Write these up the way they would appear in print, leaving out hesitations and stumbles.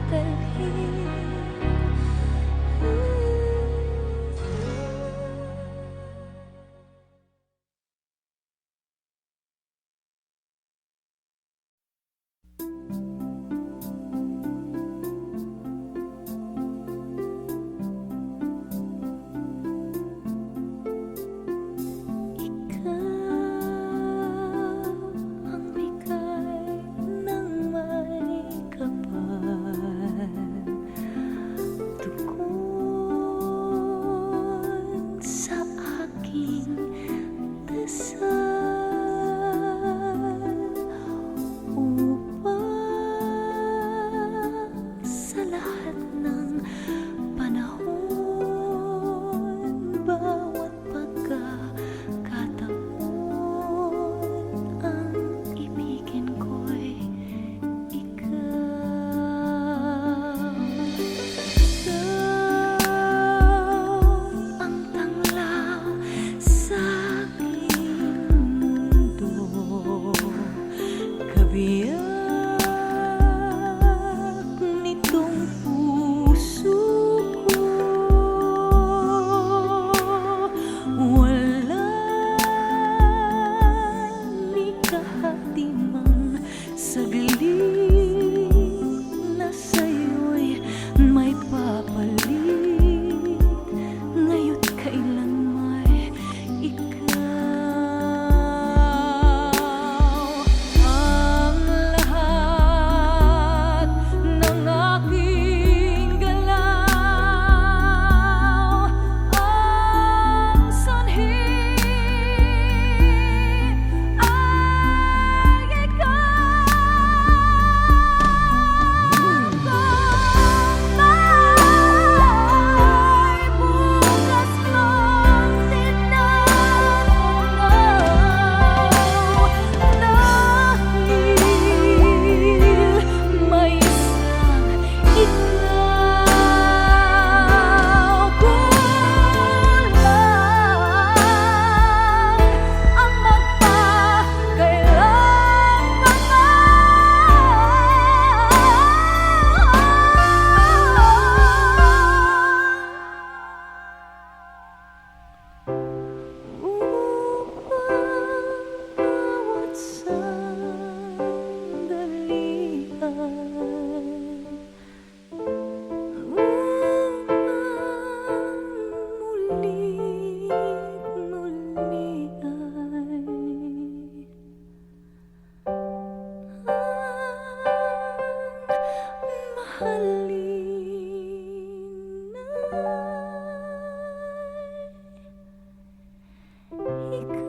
dalhin. Ang bigay ng may kapal, tugon sa aking dasal upang sa lahat ng panahon, bawat pagkakataon, ang ibigin ko'y ikaw. Ikaw ang tanglaw sa aking mundo, kabiyak nitong puso ko. Walang ikahati mang saglit na sa'yo'y may papalit, ngayo't kailan may ikaw. Ang lahat ng aking galaw, ang sanhi ay ikaw. Kung may bukas mang tinatanaw, dahil may isang ikaw, kulang ang upang bawat sandali mahalin ay ikaw.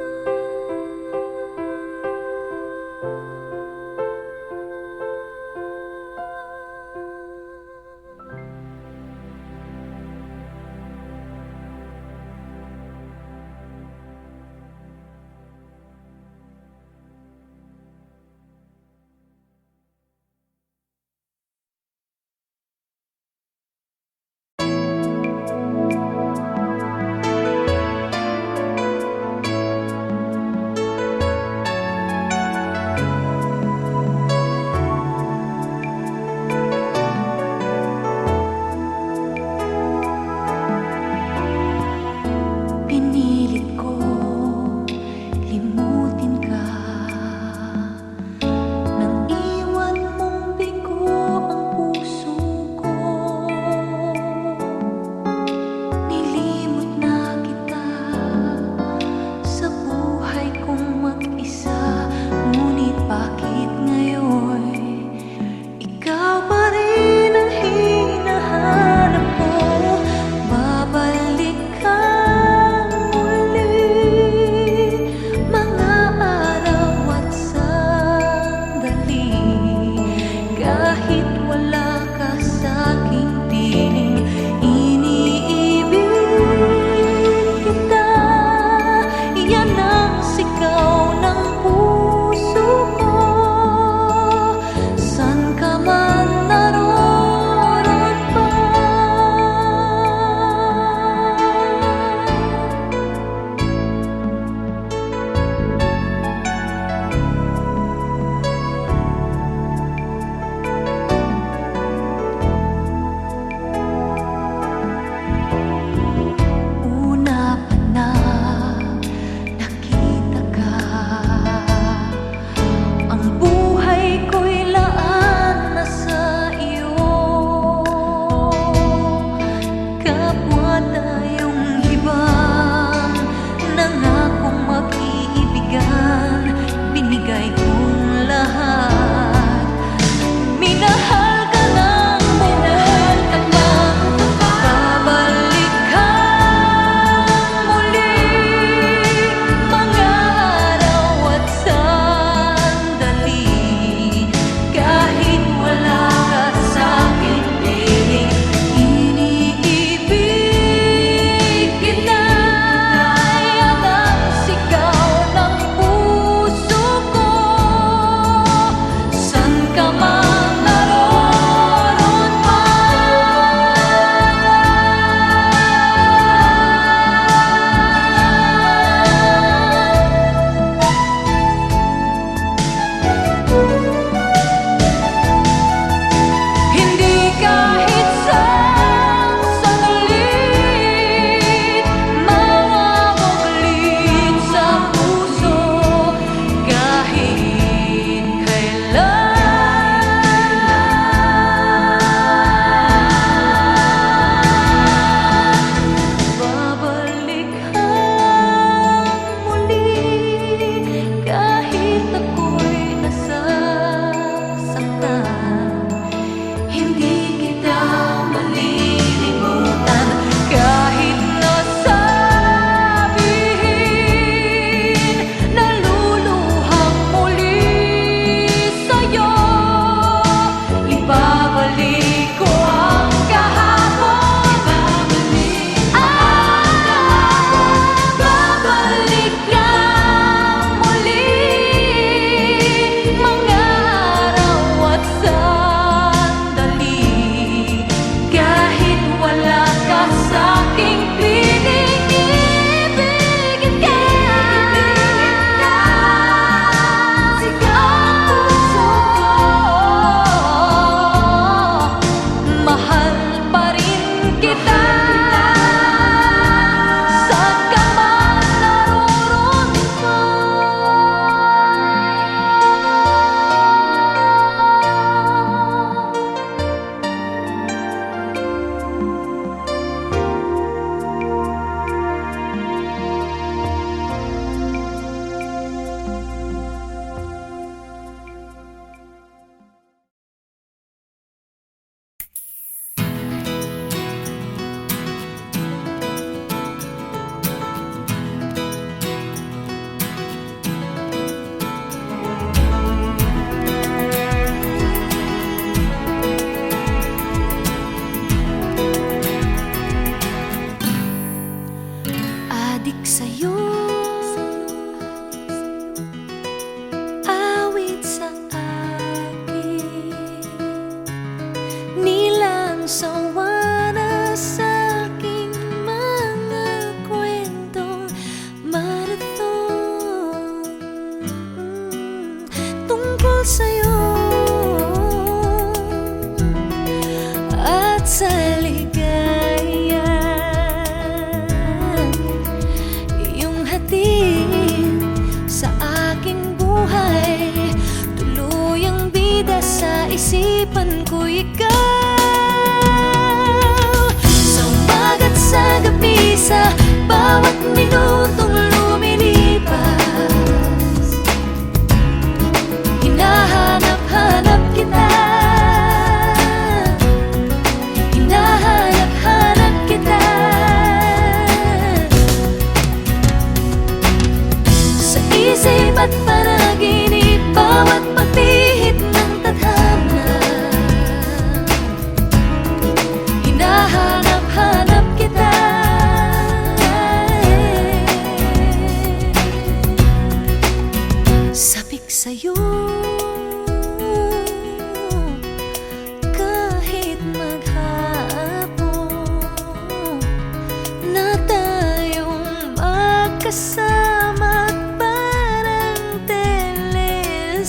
isipan ko ikaw. Sa umaga't sa gabi, sa bawat minutong lumilipas, hinahanap-hanap kita. Hinahanap-hanap kita. Sa isip at panaginip, bawat pagpihit ng tadhana, hinahanap-hanap kita. Sabik sa'yo kahit maghapon na tayong magkasama, parang telesine.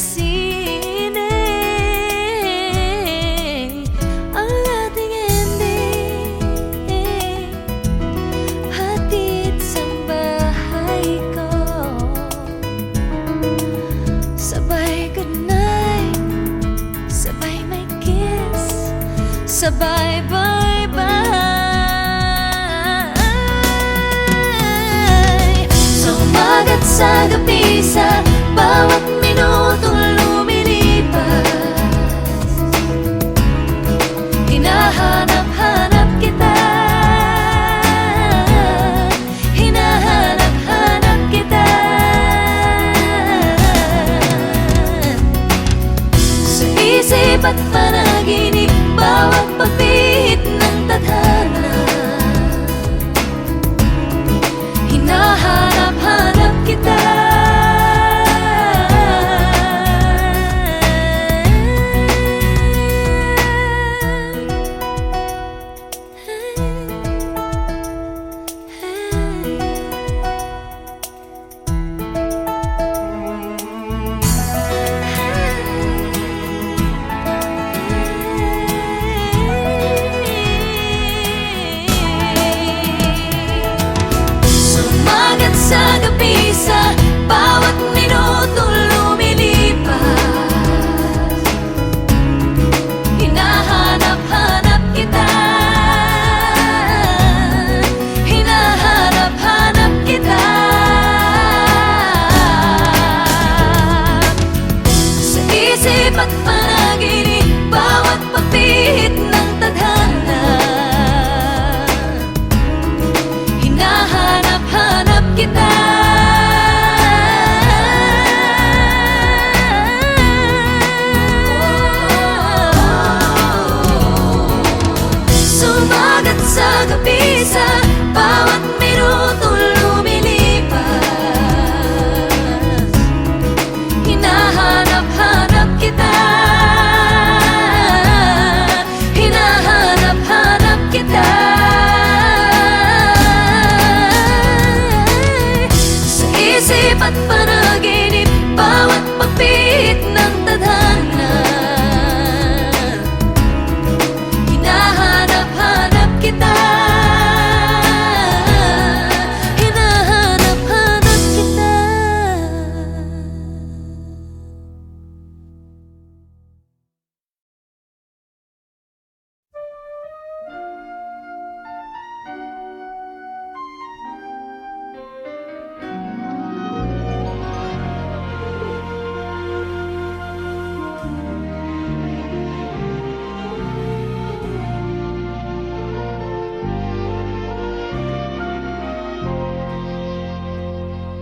Ang ating ending, hatid sa bahay ko. Sabay goodnight, sabay may kiss, sabay bye-bye. Sa umaga't sa gabi, sa bawat minutong lumilipas, hinahanap-hanap kita. Hinahanap-hanap kita. Sa isip at panaginip, bawat pagpihit ng tadhana, hinahanap-hanap kita. Sumagat sa gabi, sa bawat minutong lumilipas, hinahanap-hanap kita. Hinahanap-hanap kita. Sa isip at panaginip, bawat pagpihit ng tadhana, hinahanap-hanap kita. Sumagat sa gabi, sa bawat minutong lumilipas, hinahanap-hanap kita. Hinahanap-hanap kita. Sa isip at panaginip, bawat pagpihit ng tadhana, hinahanap-hanap kita. Hinahanap-hanap kita.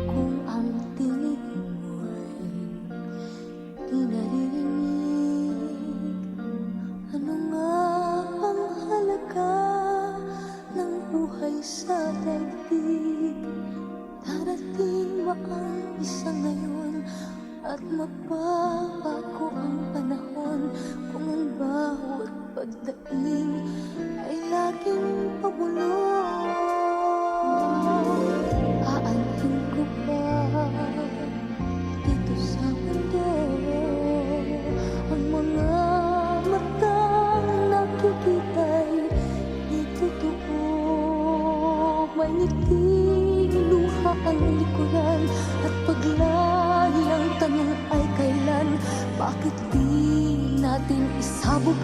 Kung ang tinig mo'y di naririnig, ano nga ang halaga ng buhay sa daigdig? Darating ba ang isa ngayon at mababago ang panahon, kung ang bawat pagdaing ay laging pabulong? Aanhin ko ba dito sa mundo ang mga matang nakikita'y di totoo? May ngiti, luha ang likuran, at paglagi ang tanong ay kailan? Bakit di natin isabog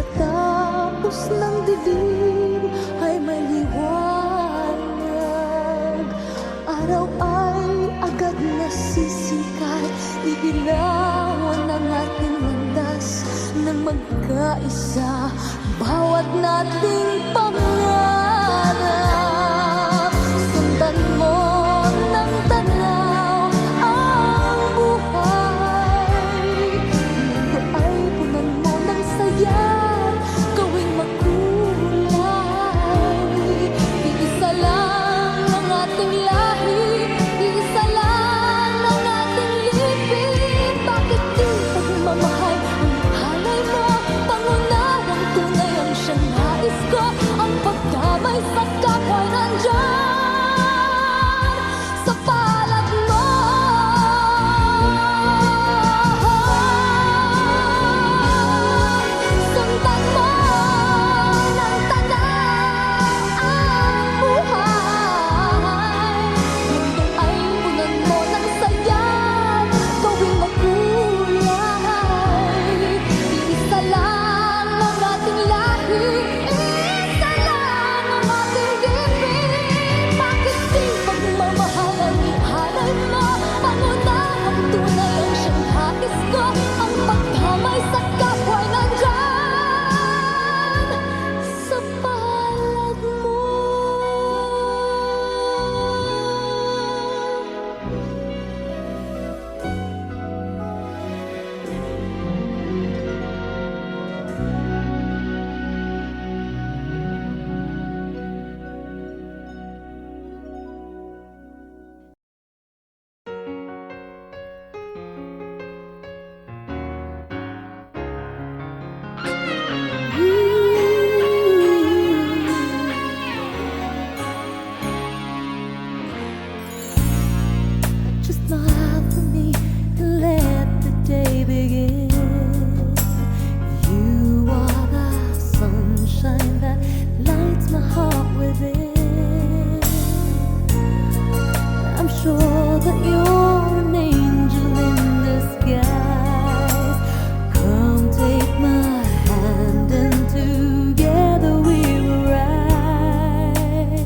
pagkatapos ng dilim ay may liwanag. Araw ay agad nasisikat, iilawan ang ating landas ng magkaisa, bawat nating pangarap. Sundan mo ng tanaw ang buhay, mundo ay punan mo ng saya, gawing makulay. Iisa lang ang ating lahi, iisa lang ang ating libing. Bakit di pagmamahal ang halay mo? Pangunahing tunay ang siyang nais ko, ang pagdamay sa kapwa nandyan sa palad mo. Sundan mo ng tanaw ang buhay, mundo ay punan mo ng saya, gawing makulay. Iisa lang ang ating lahi, iisa lang ang ating libing. Bakit di pagmamahal ang ihalay mo? Pangunahing tunay ang siyang hais ko, ang pagdamay sa kapwa nandyan sa palad mo. Just smile for me and let the day begin. You are the sunshine that lights my heart within. I'm sure that you're an angel in disguise. Come take my hand and together we will rise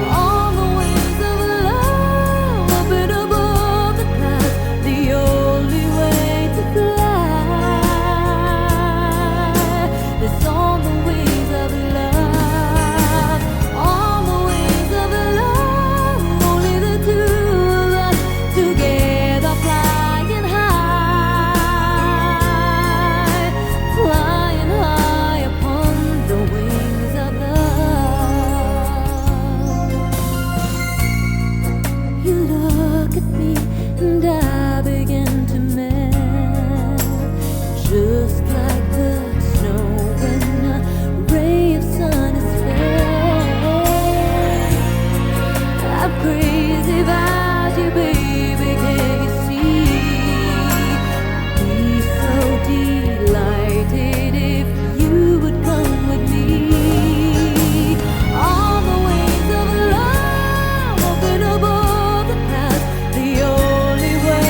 on the wings of love, up and above the clouds, the only way to fly is on the wings of love, on the wings of love, only the two of us together flying high upon the wings of love. You look at me and I begin to melt, just like the snow when a ray of sun is felt. I'm crazy about you, baby, can you see? Be so delighted if you would come with me on the wings of love, up and above the clouds, the only way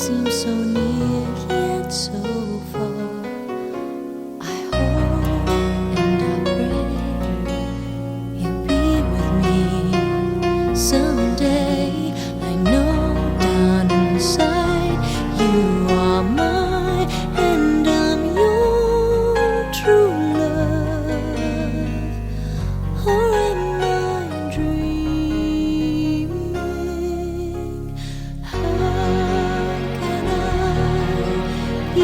seems so near yet so far. I hope and I pray you'll be with me someday. I know down inside you are mine and I'm your true love. Or am I dreaming? How can I?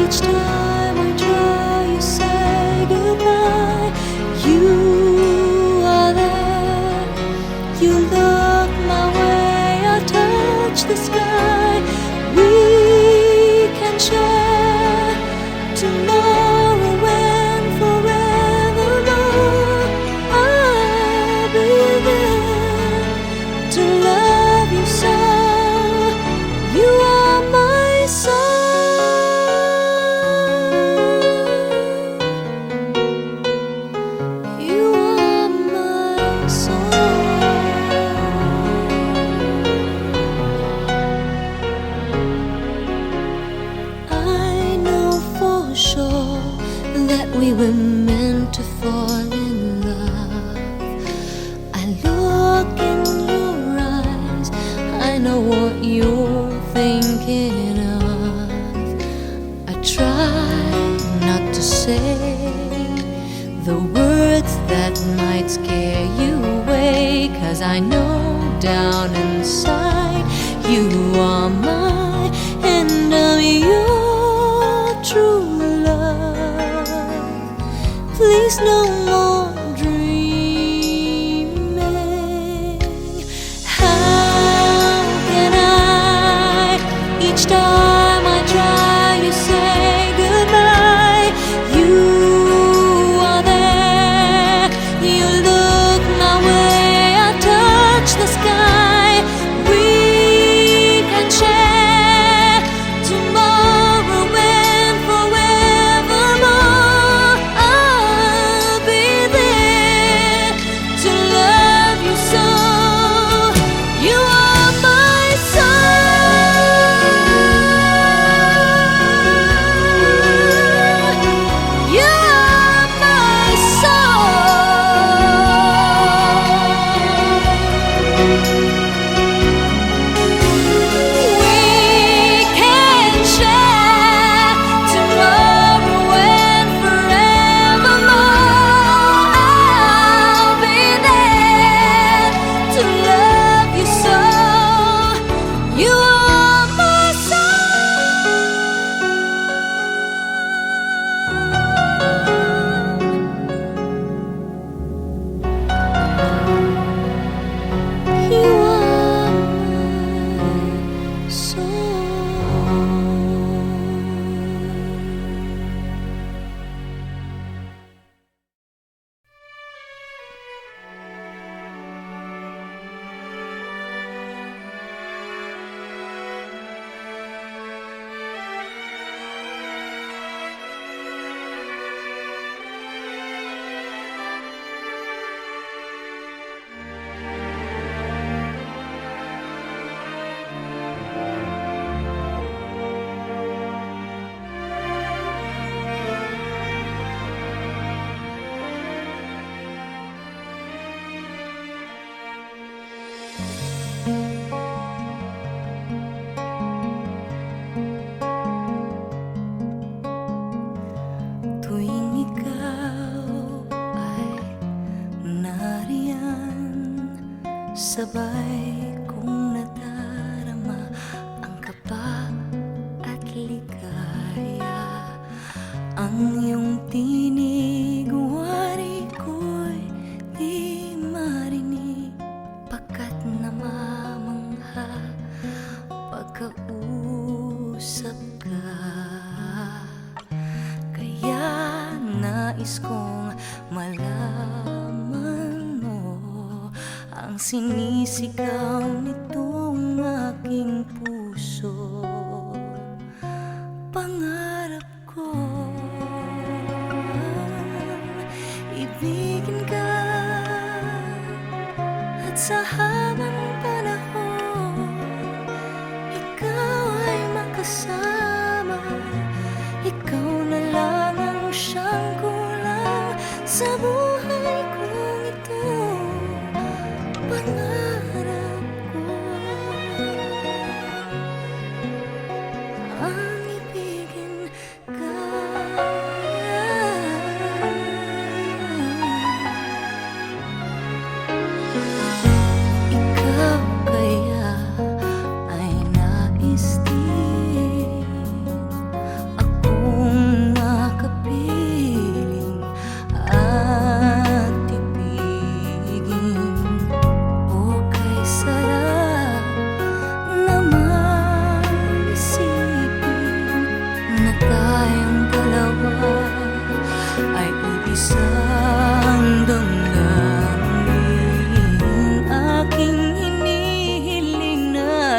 Each time I try, you say goodbye. You are there. You look my way. I touch the sky. We can share tomorrow and forevermore. I'll be there to love you so. You are my soul. You are my soul. I know for sure that we were meant to fall in love. I look in your eyes, I know what you're thinking of. I try not to say the words that might scare you away, 'cause I know down inside you are mine and I'm your true love. Please no more dreaming. How can I? Each time I try, you say goodbye. You are there. You look my way. I touch the sky. We can share tomorrow and forevermore. I'll be there to love you so. You are my soul. You are my soul. We can share tomorrow and forevermore. I'll be there to love you so. You are my soul. You are my soul. Tuwing ikaw ay nariyan, sabay kong nadarama ang kaba at ligaya. Ang iyong tinig, wari ko'y di marinig, pagkat namamangha pagkausap ka. Kaya nais kong malaman mo ang sinisigaw nitong aking puso. Pangarap ko ibigin ka, at sa habang panahon ikaw ay makasama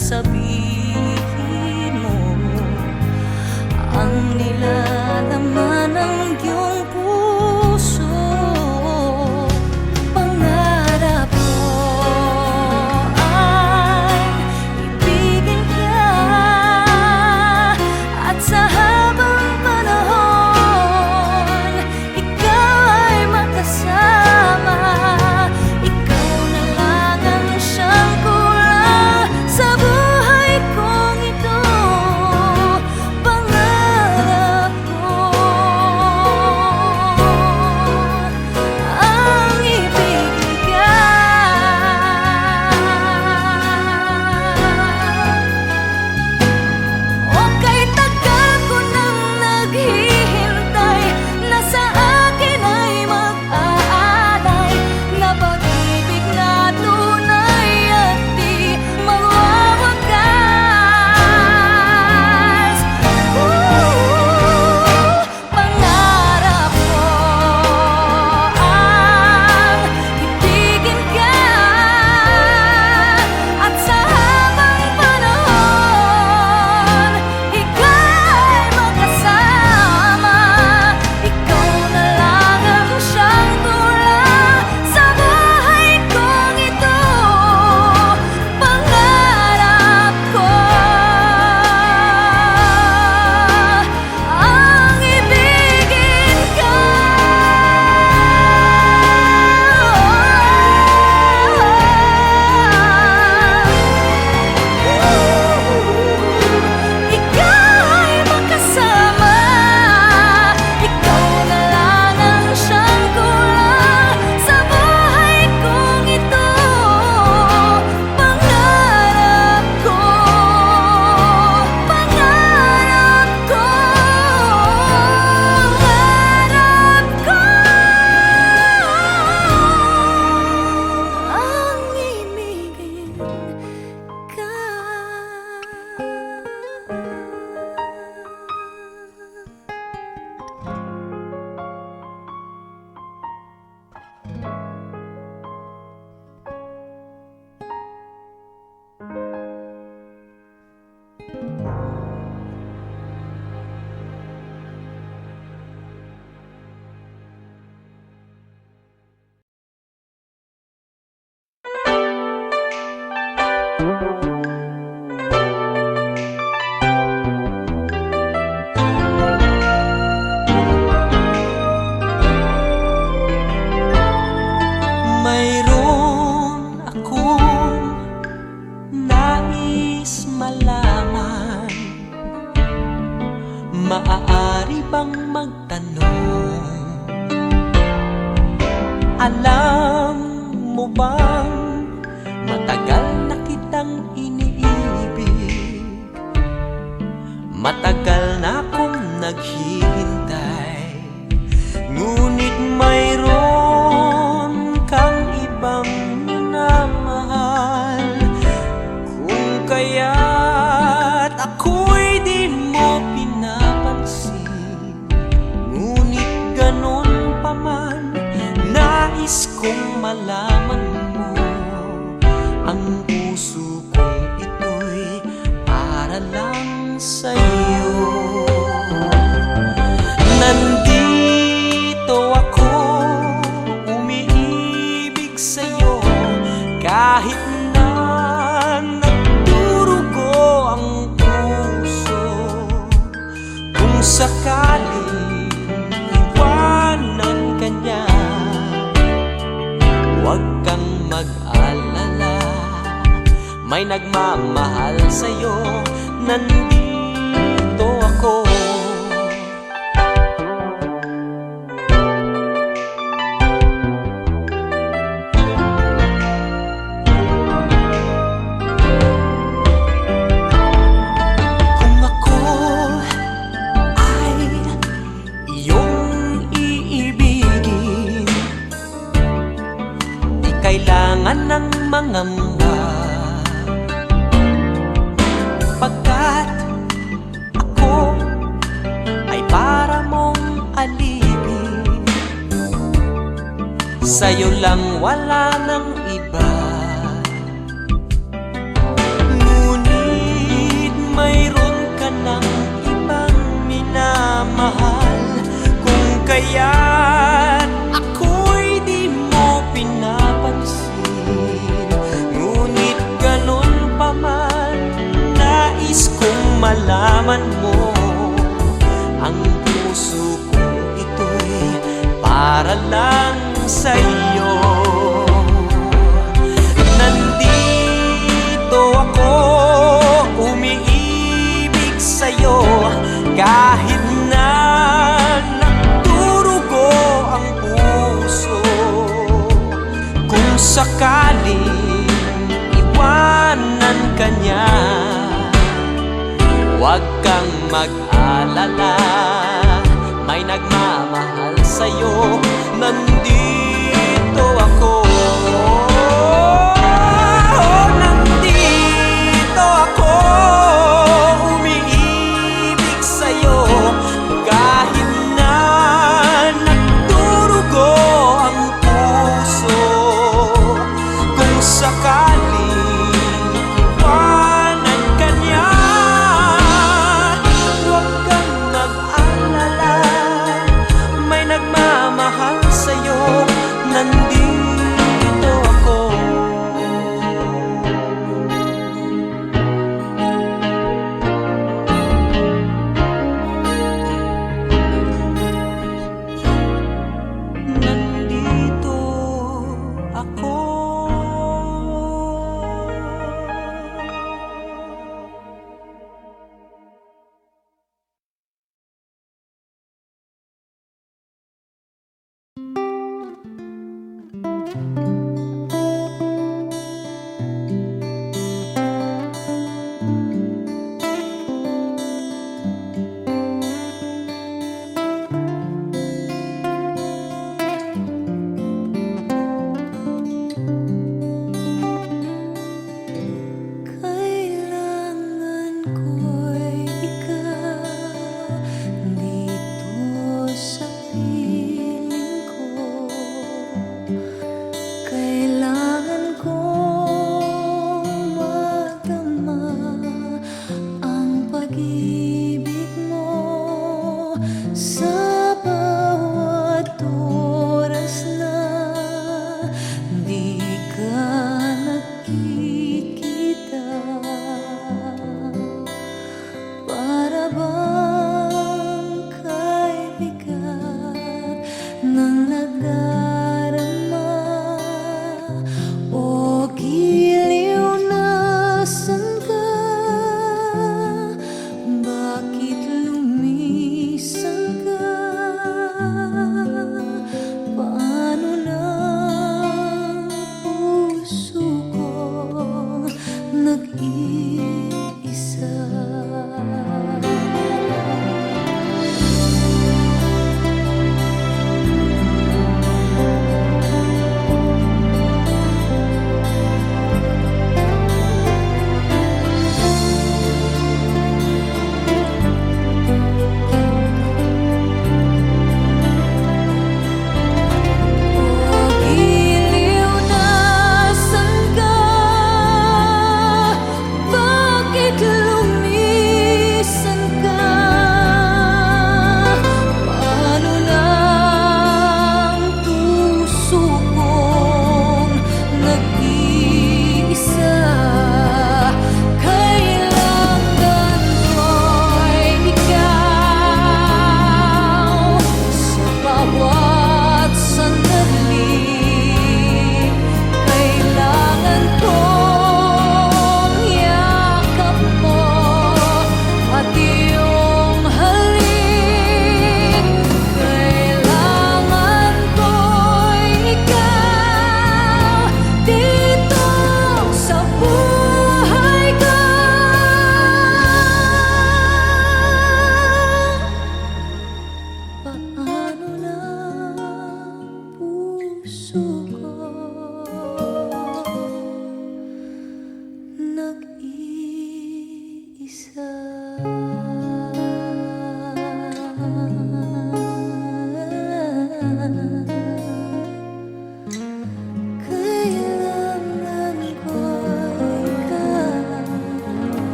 sasabihin mo ang nilalaman ng iyong puso. Pangarap ko ay ibigin ka at sa habang panahon ikaw ay makasama. Ikaw na lang ang siyang kulang sa buhay kong ito. Pangarap ko ang ibigin ka. Okay, tagal ko nang naghihintay na sa akin ay mag-aalay na pag-ibig na tunay at di mawawagas. Pangarap ko ang ibigin ka at sa habang panahon ikaw ay makasama. Ikaw na lang ang siyang kulang sa buhay kong ito. Pangarap ko ang ibigin ka. Ikaw ay makasama. Ikaw na lang ang siyang kulang sa buhay kong ito. Pangarap ko, pangarap ko, pangarap ko ang ibigin ka. Mayroon akong nais malaman. Maaari bang magtanong? Alam mo bang matagal na kitang iniibig? Matagal na akong naghihintay, ngunit mayroon kang ibang minamahal. Kung kaya't ako'y di mo pinapansin, ngunit ganon pa man, nais kong malaman mo ang puso kong ito'y para lang sa'yo. Nandito ako, umiibig sa'yo, kahit na nagdurugo ang puso. Kung sakaling iwanan ka niya, huwag kang mag-alala, may nagmamahal sa'yo. Nandito ako. Kung ako ay iyong iibigin, di kailangan ng mangamba, pagkat ako ay para mong alipin. Sa'yo lang, wala nang iba. Ngunit malaman mo ang puso ko ito'y para lang sa'yo. Nandito ako, umiibig sa'yo, kahit na nagdurugo ang puso. Kung sakaling iwanan ka niya, huwag kang mag-alala, may nagmamahal sa'yo. Nandito ako, nandito ako, umiibig sa'yo, kahit na nagdurugo ang puso. Kung sakaling iwanan ka niya, huwag kang mag-alala, may nagmamahal sa'yo. Nandito ako. Nandito ako. Kailangan ko'y ikaw dito sa piling ko. Kailangan kong madama ang pag-ibig mo sa bawat oras na di ka nakikita. Para bang kaibigan ng nadarama o giliw na san ka? Bakit lumisan ka? Paano na puso ko nag-iisa? Giliw na san ka?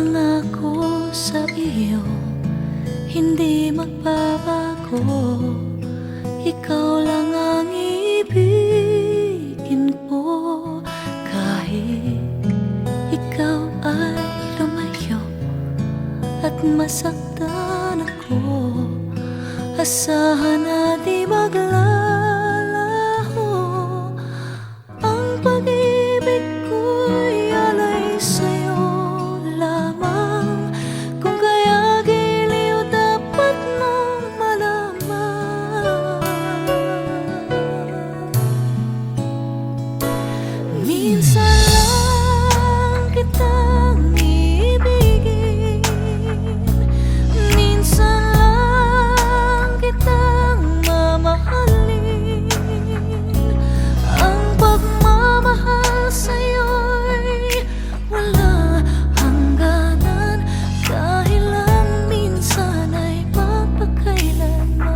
pangako sa iyo, hindi magbabago. Ikaw lang ang ibigin ko. Kahit ikaw ay lumayo at masaktan ako, asahan na di maglalaho. Ang pag-ibig ko'y alay sa'yo lamang. Kung kaya giliw dapat mong malaman. Minsan lang kitang ibigin, minsan lang kitang mamahalin. Ang pagmamahal sa'yo'y wala hangganan, dahil lang minsan ay magpakailanman.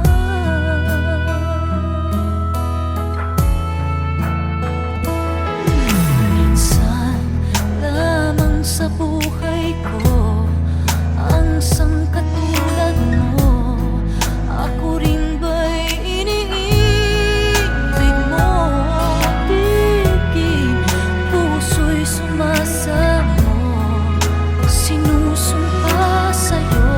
Minsan lamang sa buhay ko ang sangkatulad mo. Ako rin ba'y iniibig mo? Tigil, puso'y sumasamo, sinusumpa sa'yo.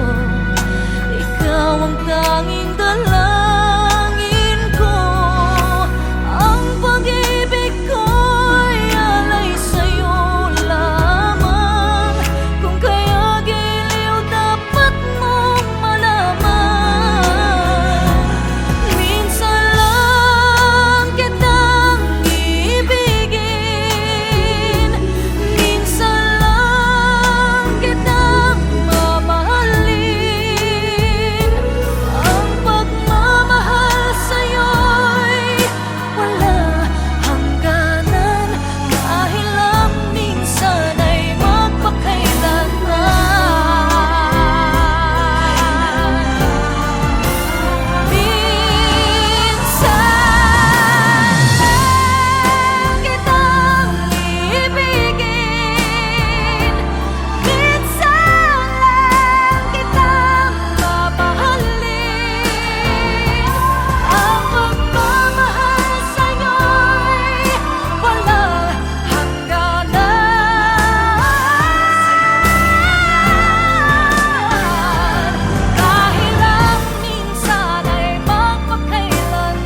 Ikaw ang tanging dalangin ko. Ang pag-ibig ko'y alay sa'yo lamang. Kung kaya giliw dapat mong malaman. Minsan lang kitang ibigin, minsan lang kitang mamahalin. Ang pagmamahal sa'yo'y wala hangganan, dahil lang minsan ay magpakailanman. Minsan lang kitang ibigin, minsan lang kitang mamahalin. Ang pagmamahal sa'yo'y wala hangganan, dahil lang minsan ay magpakailanman.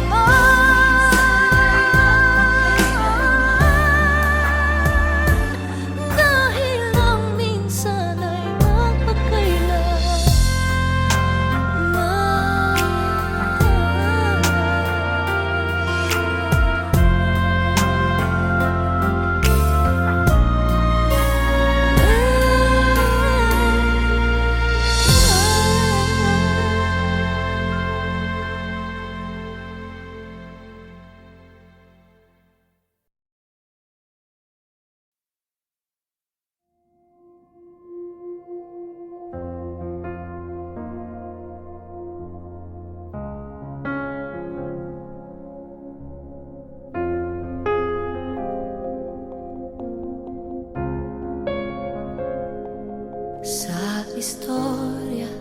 Dahil lang minsan ay sa istorya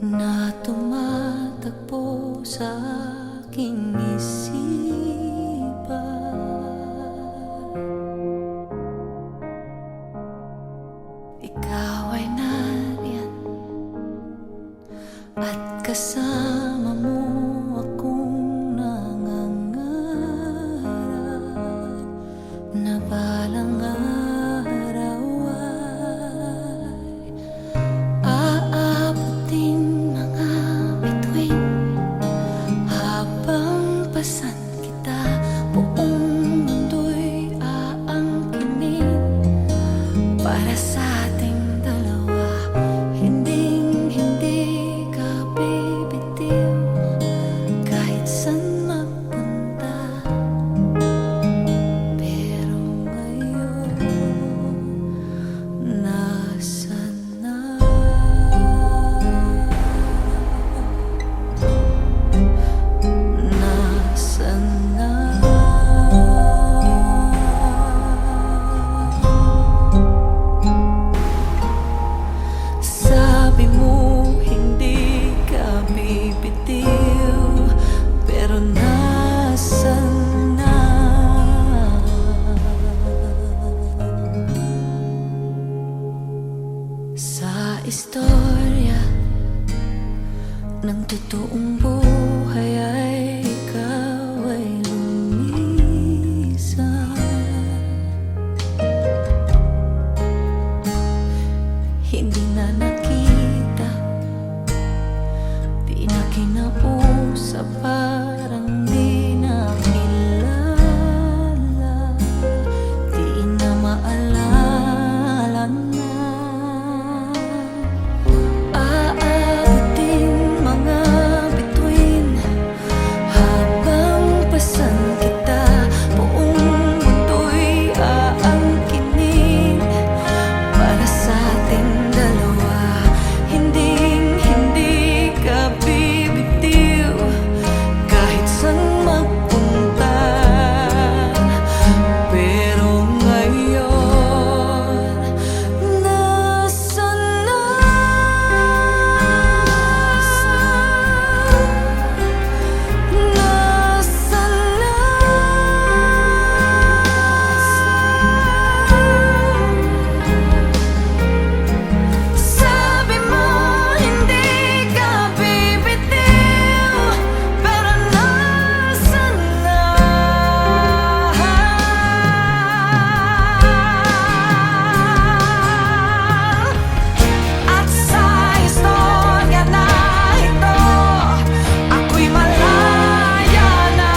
na tumatagpo sa aking isipan. Ikaw ay nariyan at kasama mo akong nangangarap na balang araw ay aabutin mga bituin. Habang pasan kita, buong mundo'y aangkinin. Para sa ating dalawa, hinding-hindi ka bibitiw. Sa istorya ng totoong buhay ay ikaw ay lumisan. Hindi na nakita, di na kinausap, parang di na kilala, di na maalala na. Aabutin mga bituin habang pasan kita, buong mundo'y aangkinin para sa ating dalawa. Hinding-hindi ka bibitiw kahit saan magpunta. Pero ngayon, nasaan na? Nasaan na? Sabi mo hindi ka bibitiw, pero nasaan na? At sa istorya na ito, ako'y malaya na.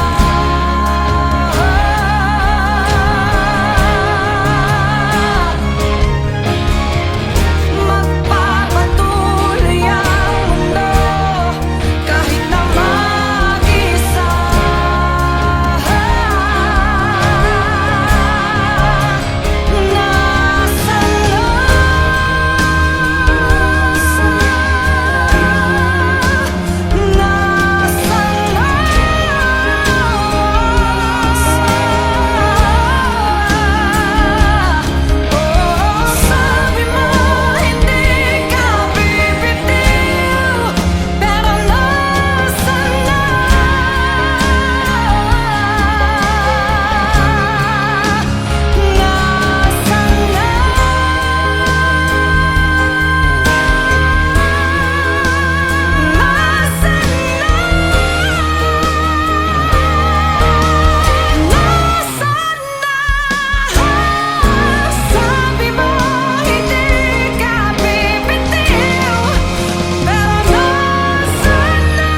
Magpapatuloy ang mundo kahit na mag-isa. Nasaan na? Sabi mo hindi ka bibitiw, pero nasaan na? Nasaan na? Sabi mo hindi ka bibitiw, pero nasaan na?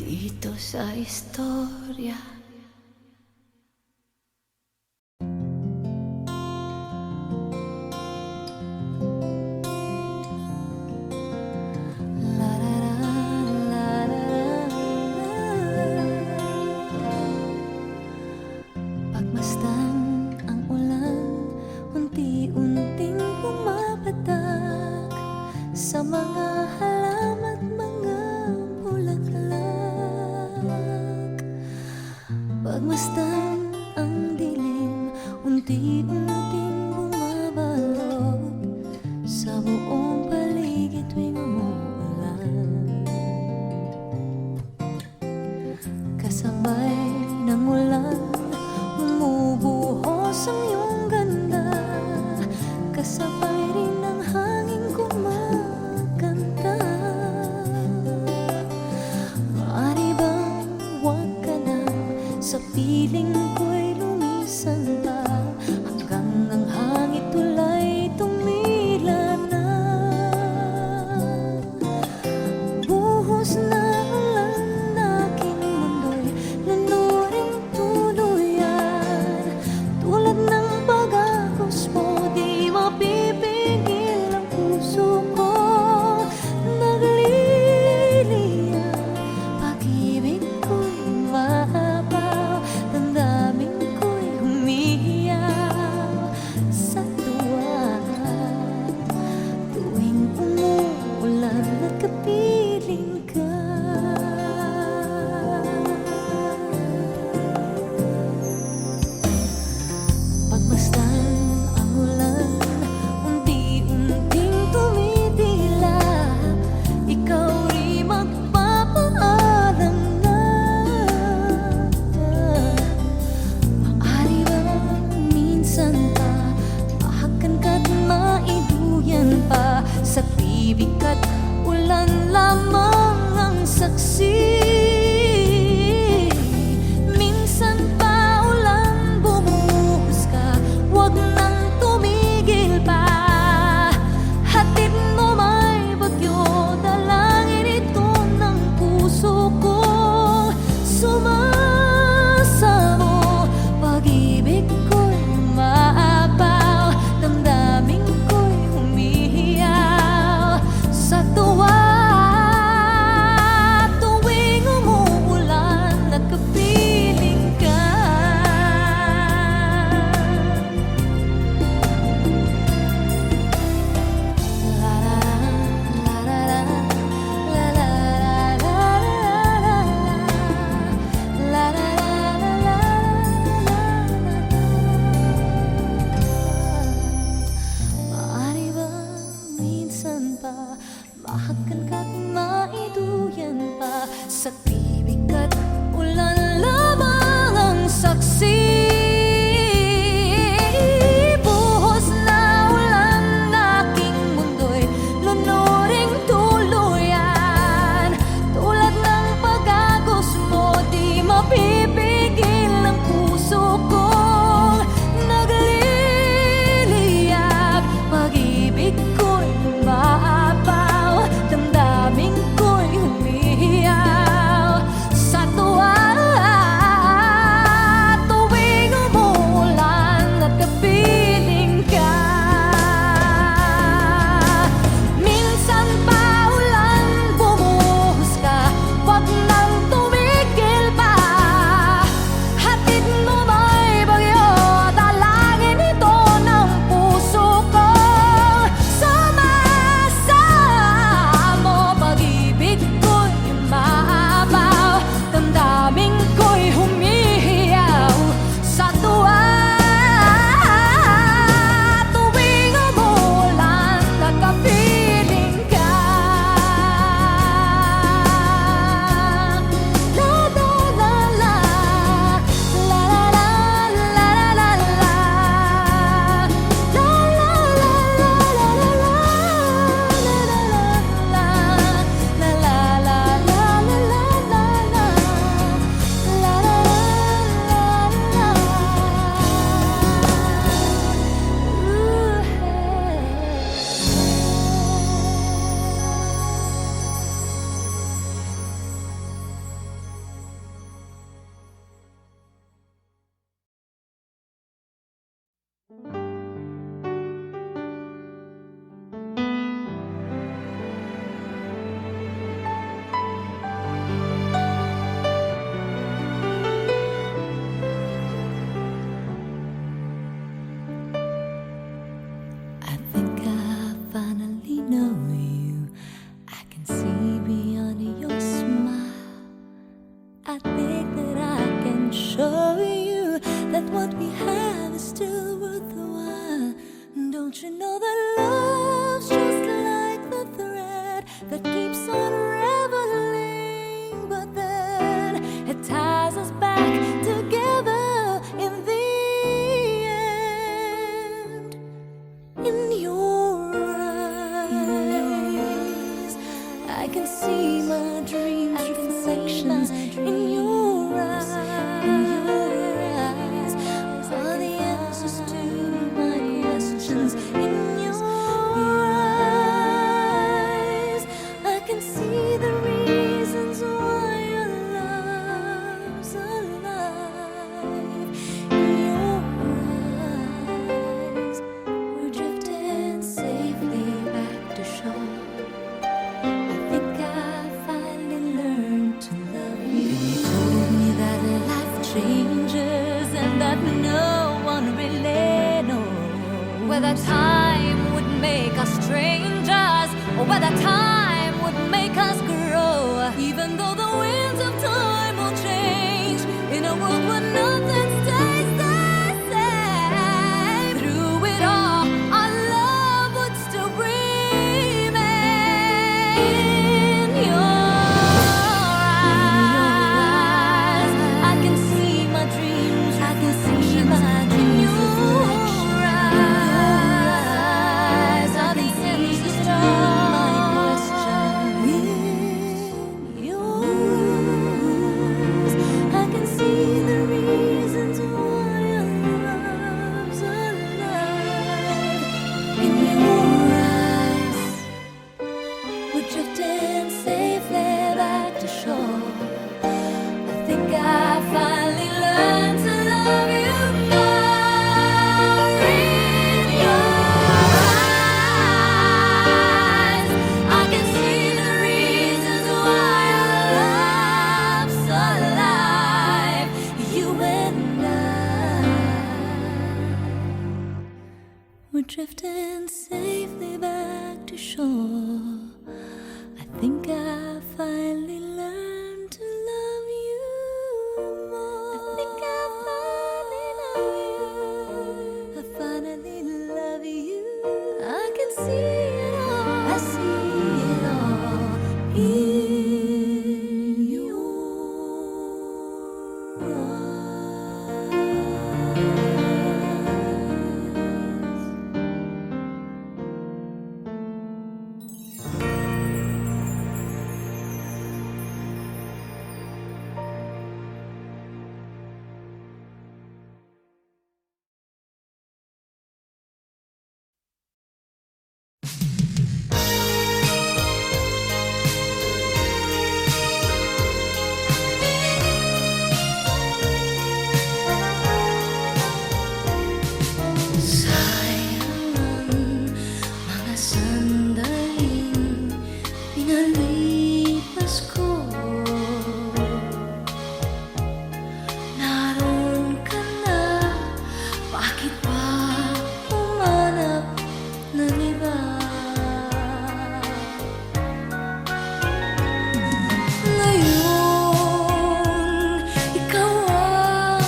Dito sa istorya. Pagmasdan ang ulan, unti-unting pumapatak sa mga halaman at mga bulaklak. Pagmasdan ang dilim, unti-unting bumabalot sa buong paligid tuwing umuulan. Kasabay ng ulan, bumubuhos ang iyong ganda. Kasabay rin ng hangin kumakanta. Maaari bang huwag ka na sa piling ko'y lumisan pa, hanggang ang hangin tulay tumila na. Buhos na ulan, aking mundo'y lunuring tuluyan. Tulad ng pag-agos mo, di mapipigil ang puso ko. Nagliliya, pag-ibig ko'y mahabaw, damdamin ko'y humihiyak. still worthwhile. Don't you know that love's just like the thread that keeps on unraveling, but then it ties us back together in the end. In your eyes, I can see my dreams, reflections in your eyes. Are the answers to my questions in your eyes? I can see the reasons why your love's alive. In your eyes, we're drifting safely back to shore. I think I finally learned to love you. You told me that life changes and that no one really knows whether time would make us strangers or whether time would make us grow. Even though the winds of time will change in a world where nothing stays the same, through it all, our love would still remain. In your eyes, I can see my dreams, I can see my dreams. In your eyes are the answers to my questions. In your eyes, I can see the reasons why your love's alive. In your eyes, we're drifting safely back to shore. I think I finally learned to love you more. In your eyes, I can see the reasons why our love's alive. You and I, we're drifting safely back to shore. I think I finally learned to love you more. I think I finally love you. I finally love you. I can see it all. I see it all in your sayang mga sandaling pinalipas ko. Naroon ka na, bakit ba humanap ng iba? Ngayon, ikaw ang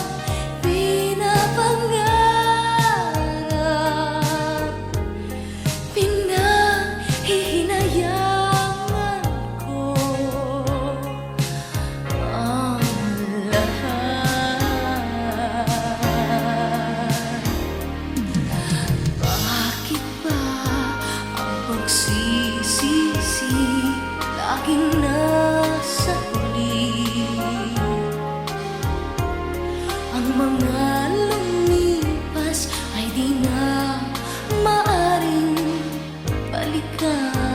pinapangarap, pinahihinayangan ko ang lahat. Bakit ba ang pagsisisi laging nasa huli? Ang mga lumipas ay di na maaring balikan.